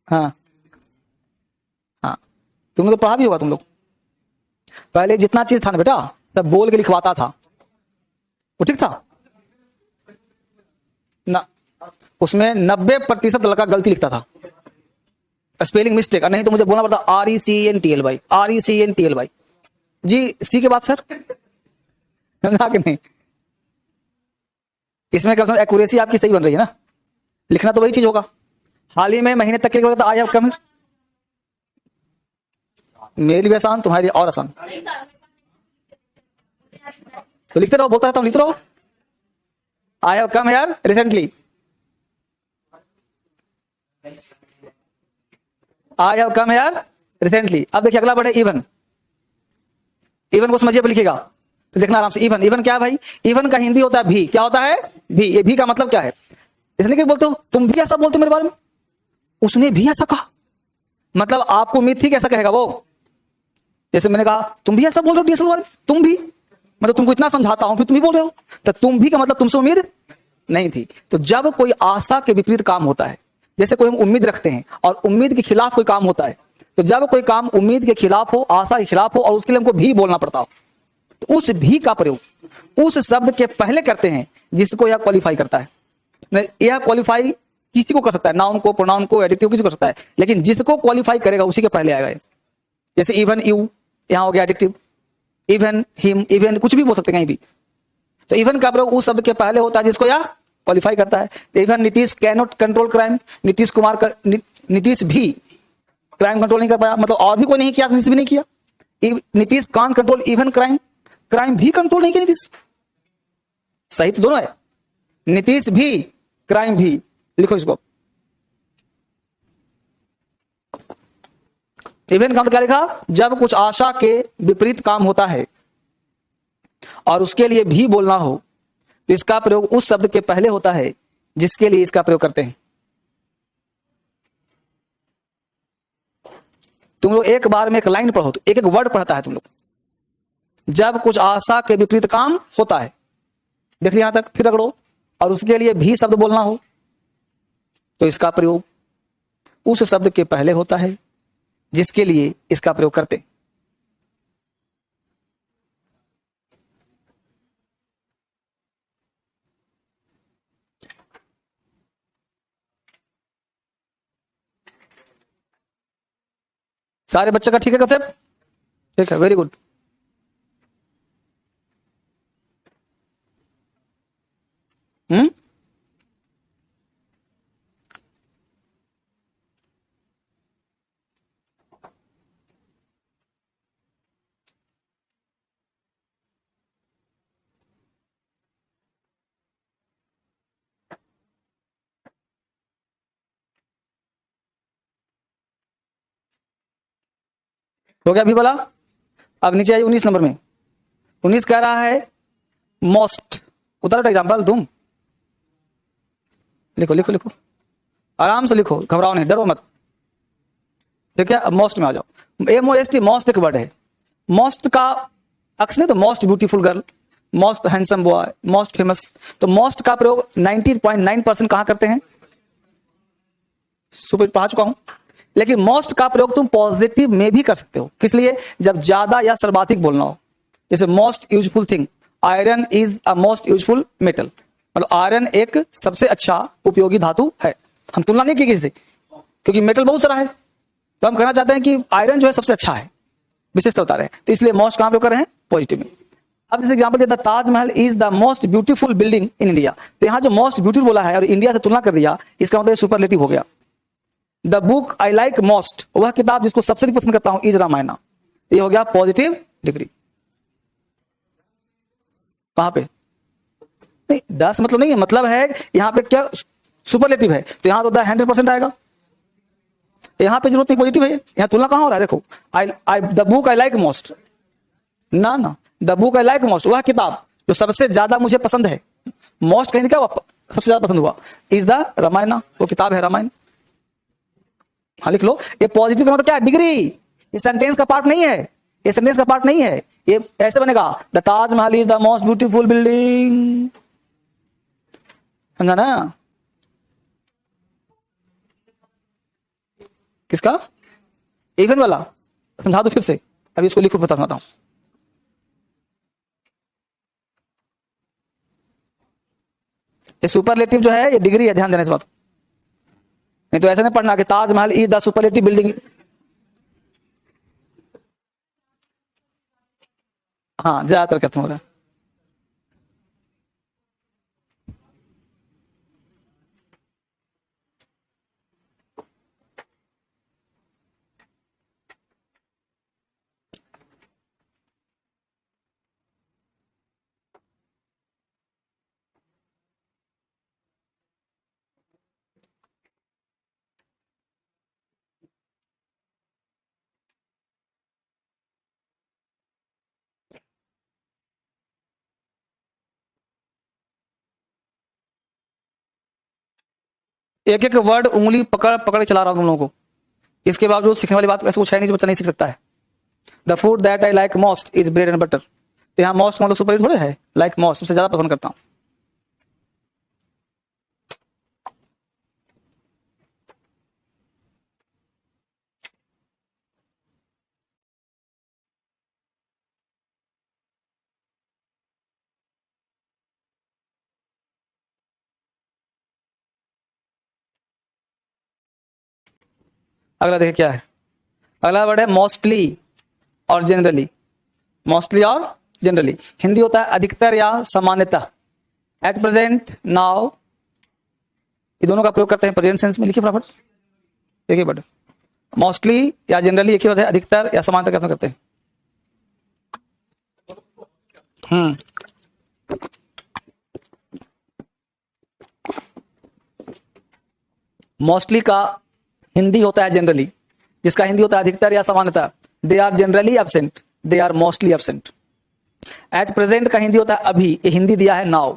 हाँ हाँ, तुमने तो पढ़ा भी होगा तुम लोग। पहले जितना चीज था ना बेटा, सब बोल के लिखवाता था, वो ठीक था ना? उसमें 90% लड़का गलती लिखता था, स्पेलिंग मिस्टेक। नहीं तो मुझे बोलना पड़ता RECENTLY, RECENTLY। जी, सी के बाद सर ना कि नहीं? इसमें क्या एक्यूरेसी आपकी सही बन रही है ना? लिखना तो वही चीज होगा। हाल ही में, महीने तक के लिए आई हैव कम। मेरे लिए आसान, तुम्हारे लिए और आसान। तो लिखते रहो, बोलता रहता हूं, लिखते रहो। I have come here recently, I have come here recently. अब देखिए अगला बढ़े इवन। इवन को समझिए, पर लिखेगा तो देखना आराम से। इवन, इवन क्या है भाई? इवन का हिंदी होता है भी। क्या होता है? भी। ये भी का मतलब क्या है? इसलिए क्या बोलते हो, तुम भी ऐसा बोलते हो मेरे बारे में, उसने भी ऐसा कहा, मतलब आपको उम्मीद थी कि ऐसा कहेगा वो। जैसे मैंने कहा तुम भी ऐसा बोल रहे हो डीएसएल बारे में, तुम भी, मतलब तुमको इतना समझाता हूं फिर तुम भी बोल रहे हो, तो तुम भी का मतलब तुमसे उम्मीद नहीं थी। तो जब कोई आशा के विपरीत काम होता है, जैसे कोई हम उम्मीद रखते हैं और उम्मीद के खिलाफ कोई काम होता है, तो जब कोई काम उम्मीद के खिलाफ हो, आशा के खिलाफ हो और उसके लिए हमको भी बोलना पड़ता हो, तो उस भी का प्रयोग उस शब्द के पहले करते हैं जिसको यह क्वालिफाई करता है। यह क्वालिफाई किसी को कर सकता है, नाउन को, प्रोनाउन को, एडिटिव किसी को कर सकता है, लेकिन जिसको क्वालिफाई करेगा उसी के पहले आएगा। जैसे इवन यू, यहां हो गया एडिटिव, इवन हिम, इवन कुछ भी बोल सकते हैं कहीं भी। तो इवन का प्रयोग उस शब्द के पहले होता है जिसको यह क्वालिफाई करता है। Even Nitish can not control crime, Nitish Kumar का नीतीश भी क्राइम कंट्रोल नहीं कर पाया, मतलब और भी कोई नहीं किया, नीतीश भी नहीं किया। नीतीश कान कंट्रोल इवन क्राइम, क्राइम भी कंट्रोल नहीं किया नीतीश। सही तो दोनों है, नीतीश भी क्राइम भी। लिखो इसको, इवन का मतलब क्या लिखा, जब कुछ आशा के विपरीत काम होता है और उसके लिए भी बोलना हो तो इसका प्रयोग उस शब्द के पहले होता है जिसके लिए इसका प्रयोग करते हैं। तुम लोग एक बार में एक लाइन पढ़ो तो एक एक वर्ड पढ़ता है तुम लोग। जब कुछ आशा के विपरीत काम होता है, देख लिया यहां तक, फिर रगड़ो, और उसके लिए भी शब्द बोलना हो तो इसका प्रयोग उस शब्द के पहले होता है जिसके लिए इसका प्रयोग करते हैं। सारे बच्चे का ठीक है कंसेप्ट? ठीक है, वेरी गुड। हो गया अभी वाला? अब नीचे आइए 19 नंबर में। 19 कह रहा है मोस्ट। उतारो एग्जाम्पल तुम, लिखो लिखो लिखो, आराम से लिखो, घबराओ नहीं, डरो मत। ठीक है, अब मोस्ट में आ जाओ। MOST, मोस्ट एक वर्ड है। मोस्ट का अक्स नहीं तो most beautiful girl, most handsome boy, most famous. तो मोस्ट का प्रयोग 90.9% कहां करते हैं? सुपर पढ़ा चुका हूं। लेकिन मोस्ट का प्रयोग तुम पॉजिटिव में भी कर सकते हो। किस लिए? जब ज्यादा या सर्वाधिक बोलना हो। जैसे most useful thing, iron is a most useful metal, मतलब आयरन एक सबसे अच्छा उपयोगी धातु है। हम तुलना नहीं की किसी से, क्योंकि मेटल बहुत सारा है, तो हम कहना चाहते हैं कि आयरन जो है सबसे अच्छा है, विशेषता बता रहे हैं। तो इसलिए मोस्ट कहां प्रयोग कर रहे हैं? पॉजिटिव में। अब जैसे एग्जांपल देता, Taj Mahal is the most beautiful building in India, तो यहां जो मोस्ट ब्यूटीफुल बोला है और इंडिया से तुलना कर दिया, इसका मतलब सुपरलेटिव हो गया। The book I like most, वह किताब जिसको सबसे अधिक पसंद करता हूं, इज रामायण, ये हो गया पॉजिटिव डिग्री। कहां पे? नहीं 10 मतलब नहीं है, मतलब है यहां पे क्या सुपरलेटिव है, तो यहां तो 100% आएगा। यहां पे जरूरत नहीं पॉजिटिव है, यहां तुलना कहां हो रहा है? देखो, I the book I like most, ना the book I like most, वह किताब जो सबसे ज्यादा मुझे पसंद है। मोस्ट कहीं क्या सबसे ज्यादा पसंद हुआ, इज द रामायण, वो किताब है रामायण। हाँ लिख लो, ये पॉजिटिव का मतलब क्या है? डिग्री। ये सेंटेंस का पार्ट नहीं है, ये सेंटेंस का पार्ट नहीं है। ये ऐसे बनेगा, the Taj Mahal is the most beautiful building, समझा ना? किसका? इवन वाला समझा दो फिर से, अभी इसको लिखो, बता सुनाता हूं। ये सुपरलेटिव जो है ये डिग्री है, ध्यान देने से बात, नहीं तो ऐसा नहीं पढ़ना कि Taj Mahal is the superlative building. हाँ ज्यादातर कहता हूँ। एक एक वर्ड उंगली पकड़ पकड़ चला रहा हूं तुम लोगों को, इसके बावजूद सीखने वाली बात ऐसा कुछ है नहीं जो बच्चा नहीं सीख सकता है। The food that I like most is bread and butter, यहाँ मोस्ट मतलब सुपर थोड़े है, लाइक मोस्ट सबसे ज्यादा पसंद करता हूं। अगला देखिए क्या है, अगला वर्ड है मोस्टली और जनरली। मोस्टली और जनरली हिंदी होता है अधिकतर या सामान्यतः। एट प्रेजेंट, नाउ, ये दोनों का प्रयोग करते हैं प्रेजेंट सेंस में। लिखिए फटाफट, देखिए बट मोस्टली या जनरली एक ही बात है, अधिकतर या समानता क्या करते हैं। मोस्टली का हिंदी होता है जनरली, जिसका हिंदी होता है अधिकतर या सामान्यता। They are generally absent, they are mostly absent. At present का हिंदी होता है अभी, ये हिंदी दिया है नाउ,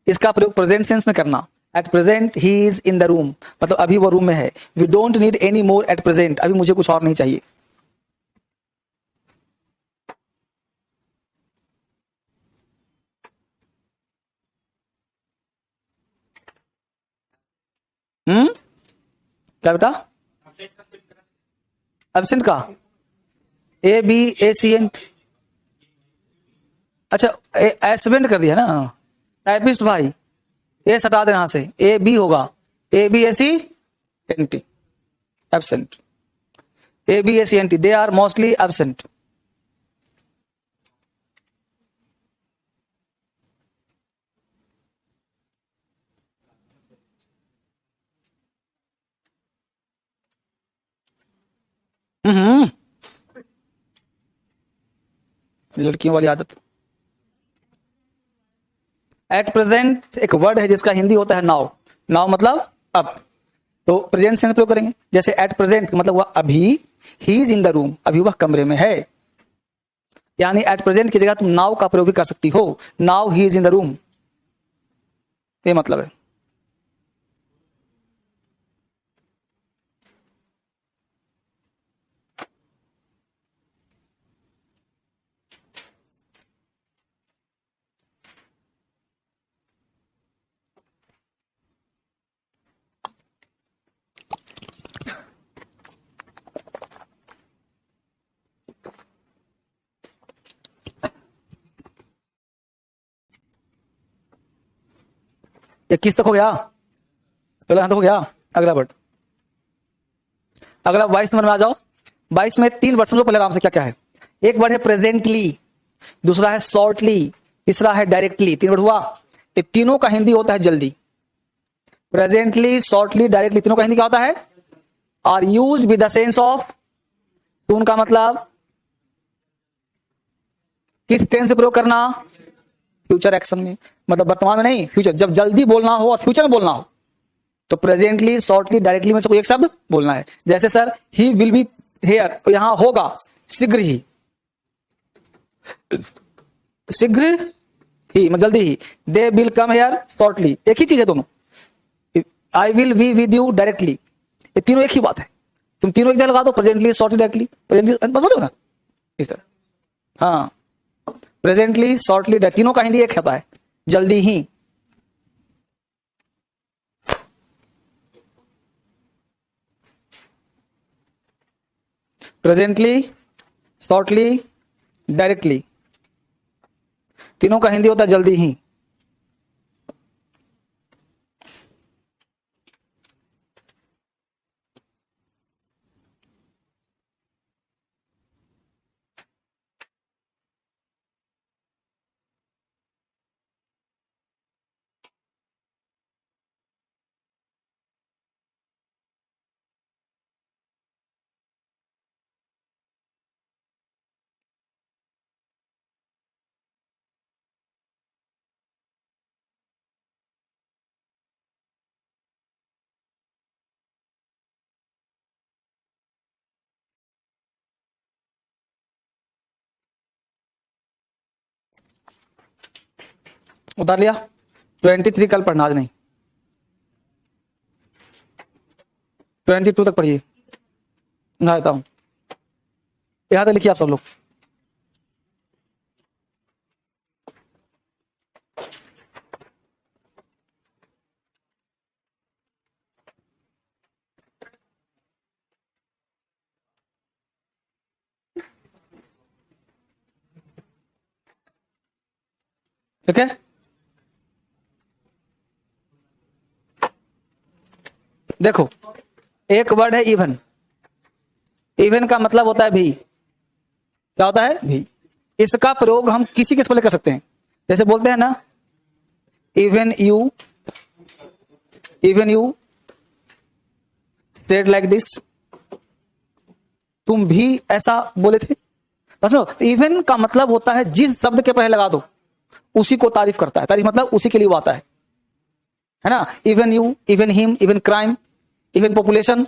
इसका प्रयोग प्रेजेंट सेंस में करना। At present he is in the room, मतलब अभी वो रूम में है। We don't need any more at present, अभी मुझे कुछ और नहीं चाहिए। क्या बेटा, एब्सेंट का ए बी ए सी एंट, अच्छा एब्सेंट कर दिया ना टाइपिस्ट भाई, ए हटा देना यहां से, ए बी होगा, A B A C N T, absent. A B A C N T, they are mostly absent. लड़कियों वाली आदत। एट प्रेजेंट एक वर्ड है जिसका हिंदी होता है नाउ। नाउ मतलब अब, तो प्रेजेंट सेंस प्रयोग करेंगे। जैसे एट प्रेजेंट मतलब वह अभी, ही इज इन द रूम, अभी वह कमरे में है। यानी एट प्रेजेंट की जगह तुम नाउ का प्रयोग भी कर सकती हो, now he is in the room, ये मतलब है। ये किस तक हो गया, पहला तक हो गया। अगला वर्ड, अगला 22 नंबर में आ जाओ। 22 में 3 वर्ड समझो पहले आराम से क्या क्या है। एक वर्ड है प्रेजेंटली, दूसरा है शॉर्टली, तीसरा है डायरेक्टली। 3 वर्ड हुआ। ये तीनों का हिंदी होता है जल्दी। प्रेजेंटली, शॉर्टली, डायरेक्टली, तीनों का हिंदी क्या होता है, are used with the sense of, टून का मतलब किस टेंस से प्रयोग करना, फ्यूचर एक्शन में, मतलब वर्तमान में नहीं, फ्यूचर, जब जल्दी बोलना हो और फ्यूचर में बोलना हो तो प्रेजेंटली, शॉर्टली, डायरेक्टली में से कोई एक शब्द बोलना है। जैसे sir he will be here, तो यहां होगा शीघ्र ही, शीघ्र ही मतलब जल्दी ही। They will come here shortly, एक ही चीज है दोनों। I will be with you directly, ये तीनों एक ही बात है। तुम तीनों एक जगह लगा दो, प्रेजेंटली, शॉर्टली, डायरेक्टली, प्रेजेंटली, बस बोलो ना इस तरह। हाँ, प्रेजेंटली, शॉर्टली, तीनों का हिंदी एक होता है, जल्दी ही। प्रेजेंटली, शॉर्टली, डायरेक्टली, तीनों का हिंदी होता है जल्दी ही। उतार लिया। 23 कल पढ़ना, आज नहीं। 22 तक पढ़िए, मैं आता हूं। यहां तक लिखिए आप सब लोग। ठीक है, देखो एक वर्ड है इवन, इवन का मतलब होता है भी, क्या होता है भी। इसका प्रयोग हम किसी के पहले कर सकते हैं, जैसे बोलते हैं ना even you said like this, तुम भी ऐसा बोले थे। बस इवन का मतलब होता है जिस शब्द के पहले लगा दो उसी को तारीफ करता है, तारीफ मतलब उसी के लिए वो आता है ना। Even you, even him, even crime, even population,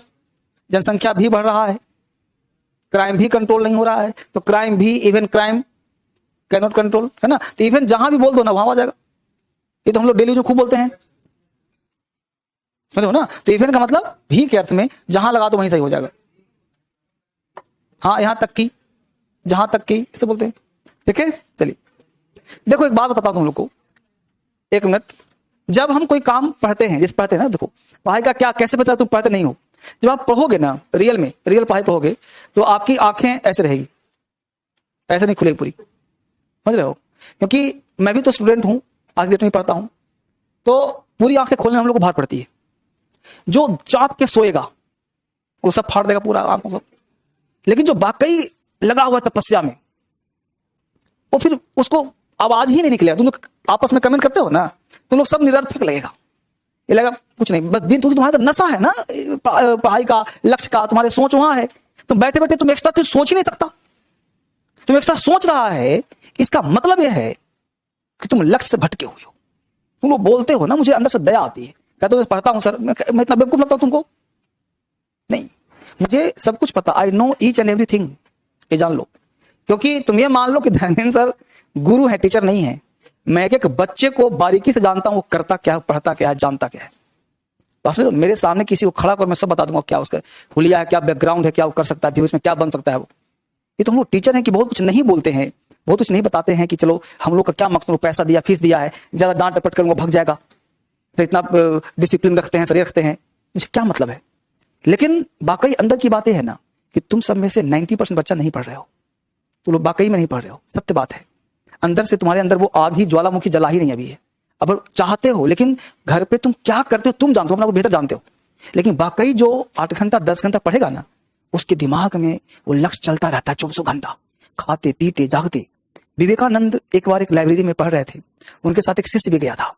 जनसंख्या भी बढ़ रहा है, क्राइम भी कंट्रोल नहीं हो रहा है, तो क्राइम भी, even crime can not control, है ना। तो इवन जहां भी बोल दो ना वहां आ जाएगा। ये तो हम लोग डेली जो खूब बोलते हैं, समझो ना। तो इवन का मतलब भी के अर्थ में जहां लगा दो वहीं सही हो जाएगा। हाँ, यहां तक की, जहां तक की, इसे बोलते हैं। ठीक है, चलिए देखो एक बात बताता हूं तुम लोग को, एक मिनट। जब हम कोई काम पढ़ते हैं, जैसे पढ़ते हैं ना, देखो पढ़ाई का क्या कैसे पता तुम पढ़ते नहीं हो। जब आप पढ़ोगे ना रियल में, रियल पढ़ाई पढ़ोगे तो आपकी आंखें ऐसे रहेगी, ऐसे नहीं खुलेगी पूरी, समझ रहे हो। क्योंकि मैं भी तो स्टूडेंट हूं, आज डेट में पढ़ता हूं, तो पूरी आंखें खोलने हम लोग को भार पड़ती है। जो चाप के सोएगा वो सब फाड़ देगा पूरा आंखों सब, लेकिन जो वाकई लगा हुआ तपस्या में, वो फिर उसको आवाज ही नहीं निकलेगा। तुम लोग आपस में कमेंट करते हो ना, तुम लोग सब निरर्थक लगेगा, ये लगेगा कुछ नहीं, बस दिन तुम्हारा तो नशा है ना पढ़ाई का, लक्ष्य का, तुम्हारे सोच वहां है। तुम बैठे बैठे तुम एक्स्ट्रा तो सोच ही नहीं सकता, तुम एक्स्ट्रा सोच रहा है, इसका मतलब यह है कि तुम लक्ष्य से भटके हुए हो। तुम लोग बोलते हो ना, मुझे अंदर से दया आती है, कहते हो पढ़ता हूं सर, मैं इतना बेवकूफ लगता हूं तुमको? नहीं, मुझे सब कुछ पता, I know each and everything, ये जान लो। क्योंकि तुम ये मान लो कि धर्मेंद्र सर गुरु है, टीचर नहीं है। मैं एक बच्चे को बारीकी से जानता हूं, वो करता क्या है, पढ़ता क्या है, जानता क्या है। बस मेरे सामने किसी को खड़ा कर मैं सब बता दूंगा, क्या उसका हुलिया है, क्या बैकग्राउंड है, क्या वो कर सकता है, इसमें क्या बन सकता है वो। ये तो हम लोग टीचर हैं कि बहुत कुछ नहीं बोलते हैं, बहुत कुछ नहीं बताते हैं कि चलो हम लोग का क्या मकसद, पैसा दिया, फीस दिया है, ज्यादा डांट टपट करूंगा भग जाएगा, फिर इतना डिसिप्लिन रखते हैं, शरीर रखते हैं, मुझे क्या मतलब है। लेकिन वाकई अंदर की बातें है ना कि तुम सब में से 90% बच्चा नहीं पढ़ रहे हो, तुम लोग वाकई में नहीं पढ़ रहे हो, सत्य बात है। अंदर से तुम्हारे अंदर वो आग ही ज्वालामुखी जला ही नहीं अभी है। अब चाहते हो, लेकिन घर पे तुम क्या करते हो तुम जानते हो, अपना को बेहतर जानते हो। लेकिन वाकई जो 8 घंटा 10 घंटा पढ़ेगा ना, उसके दिमाग में वो लक्ष्य चलता रहता है 24 घंटा, खाते पीते जागते। विवेकानंद एक बार एक लाइब्रेरी में पढ़ रहे थे, उनके साथ एक शिष्य भी गया था,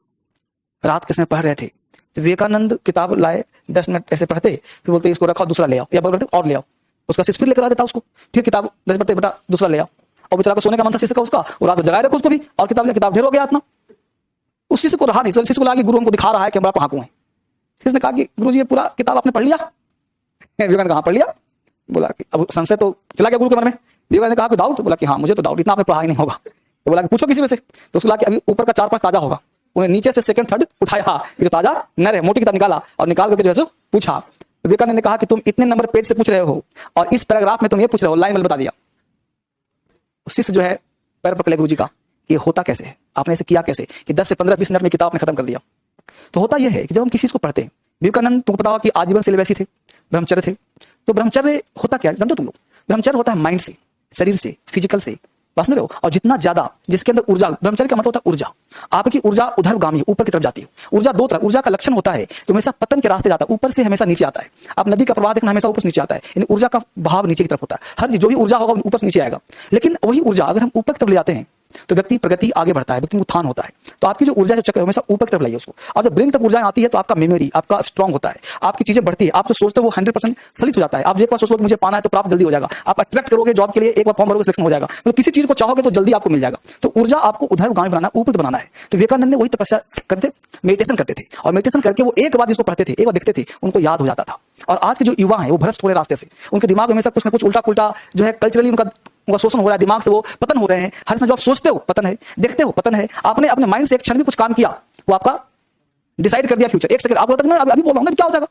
रात के समय पढ़ रहे थे। तो विवेकानंद किताब लाए, 10 मिनट ऐसे पढ़ते, फिर बोलते इसको रखा, दूसरा ले आओ, या बोलते और ले आओ। उसका शिष्य फिर लेकर आ देता उसको, फिर किताब 10 मिनट बेटा दूसरा ले आओ। और बेचारा को सोने का मन था शिष्य का उसका, वो रात जगाए रखो उसको भी, और किताब ढेर हो गया इतना। उस शिष्य को रहा नहीं, शिष्य को लगा कि गुरु हमको दिखा रहा है कि बड़ा पढ़ाकू है। शिष्य ने कहा कि गुरु जी ये पूरा किताब आपने पढ़ लिया? विवेकानंद कहा पढ़ लिया। बोला कि अब संशय तो चला गया गुरु के मन में। विवेकानंद ने कहा कि डाउट? बोला कि हाँ मुझे तो डाउट, इतना आपने पढ़ा ही नहीं होगा। तो बोला कि पूछो किसी में से। तो उसको लगा कि अभी ऊपर का 4-5 ताजा होगा। उन्हें नीचे से सेकंड थर्ड उठाया, ये जो ताजा नर है, मोटी किताब निकाला, और निकाल करके जो है पूछा। विवेकानंद ने कहा कि तुम इतने नंबर पेज से पूछ रहे हो और इस पैराग्राफ में तुम ये पूछ रहे हो, लाइन वाला बता दिया। शिष्य जो है पैर पकड़े गुरु जी का, ये होता कैसे है, आपने ऐसे किया कैसे कि 10 से 15-20 मिनट में किताब आपने खत्म कर दिया। तो होता यह है कि जब हम किसी को पढ़ते हैं, विवेकानंद तुमको पता होगा कि आजीवन सिलेबसी थे, ब्रह्मचर्य थे। तो ब्रह्मचर्य होता क्या जानते हो तुम लोग? ब्रह्मचर्य होता है माइंड से, शरीर से, फिजिकल से, बस में रहो। और जितना ज्यादा जिसके अंदर ऊर्जा, ब्रह्मचर्य का मतलब होता है ऊर्जा, आपकी ऊर्जा उधरगामी है, ऊपर की तरफ जाती है। ऊर्जा दो तरह, ऊर्जा का लक्षण होता है तो हमेशा पतन के रास्ते जाता है, ऊपर से हमेशा नीचे आता है। आप नदी का प्रवाह देखना, हमेशा ऊपर से नीचे आता है, यानी ऊर्जा का भाव नीचे की तरफ होता है। हर जो भी ऊर्जा होगा ऊपर से नीचे आएगा। लेकिन वही ऊर्जा अगर हम ऊपर की तरफ ले जाते हैं तो व्यक्ति प्रगति आगे बढ़ता है, व्यक्ति में उत्थान होता है। तो आपकी जो ऊर्जा जो चक्र है हमेशा ऊपर की तरफ लाइए उसको। और जब ब्रेन तक ऊर्जा आती है तो आपका मेमोरी आपका स्ट्रांग होता है, आपकी चीजें बढ़ती है, आप जो सोचते हो वो 100% फलित हो जाता है। आप एक बार सोचो कि मुझे पाना है तो प्राप्त जल्दी हो जाएगा। आप अट्रैक्ट करोगे जॉब के लिए, एक बार फॉर्म भरोगे सिलेक्शन हो जाएगा। मतलब किसी चीज को चाहोगे तो जल्दी आपको मिल जाएगा। तो ऊर्जा आपको उधरगामी बनाना, ऊपर बनाना है। तो विवेकानंद ने वही तपस्या करते, मेडिटेशन करते थे, और मेडिटेशन करके वो एक बार जिसको पढ़ते थे, एक बार देखते थे, उनको याद हो जाता था। और आज के जो युवा हैं वो भ्रष्ट हो रहे रास्ते से, उनके दिमाग में हमेशा कुछ ना कुछ उल्टा पुल्टा जो है, कल्चरली उनका शोषण हो रहा है, दिमाग से वो पतन हो रहे हैं। हर समय जो आप सोचते हो पतन है, देखते हो पतन है। आपने अपने माइंड से एक क्षण भी कुछ काम किया, वो आपका डिसाइड कर दिया फ्यूचर। एक सेकंड आपको लगता है अभी बोल रहा हूं ना, क्या हो जाएगा,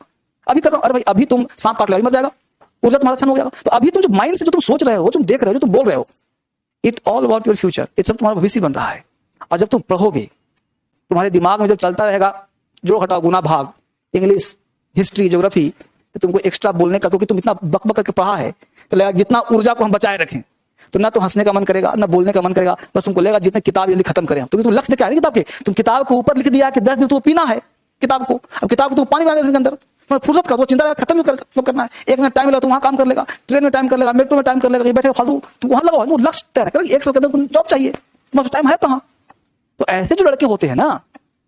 अभी कर रहा हूं, अरे भाई अभी तुम सांप काट लो, अभी मर जाएगा, ऊर्जा तुम्हारा क्षण हो जाएगा। तो अभी तुम जो माइंड से जो तुम सोच रहे हो, तुम देख रहे हो, जो तुम बोल रहे हो, it all about your future, ये सब तुम्हारा भविष्य बन रहा है। और जब तुम पढ़ोगे, तुम्हारे दिमाग में जब चलता रहेगा जो घटाओ गुना भाग, इंग्लिश, हिस्ट्री, ज्योग्राफी, तो तुमको एक्स्ट्रा बोलने का, क्योंकि तुम इतना बकबक करके पढ़ा है, तो लगेगा जितना ऊर्जा को हम बचाए रखें, तो ना तो हंसने का मन करेगा ना बोलने का मन करेगा। बस तुमको लगेगा जितने किताब जल्दी खत्म करें, क्योंकि तुम लक्ष्य क्या है किताब के, तुम किताब को ऊपर लिख दिया कि 10 दिन तो पीना है किताब को। अब किताब को तुम पानी बना दे इसके अंदर, फुर्सत का, वो चिंता खत्म करना है। 1 मिनट टाइम मिला तो वहां काम कर लेगा, ट्रेन में टाइम कर लेगा, मेट्रो में टाइम कर लेगा, ये बैठे फालतू तो वहां लगाओ, वो लक्ष्य तय कर, 1 साल के अंदर जॉब चाहिए, तुम्हारे टाइम है कहां? तो ऐसे जो लड़के होते हैं ना,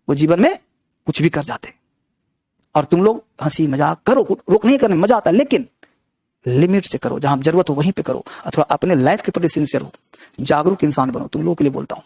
वो जीवन में कुछ भी कर जाते हैं। और तुम लोग हंसी मजाक करो, रोक नहीं करने मजा आता है, लेकिन लिमिट से करो, जहां जरूरत हो वहीं पे करो, अथवा अपने लाइफ के प्रति सिंसियर हो, जागरूक इंसान बनो। तुम लोगों के लिए बोलता हूं।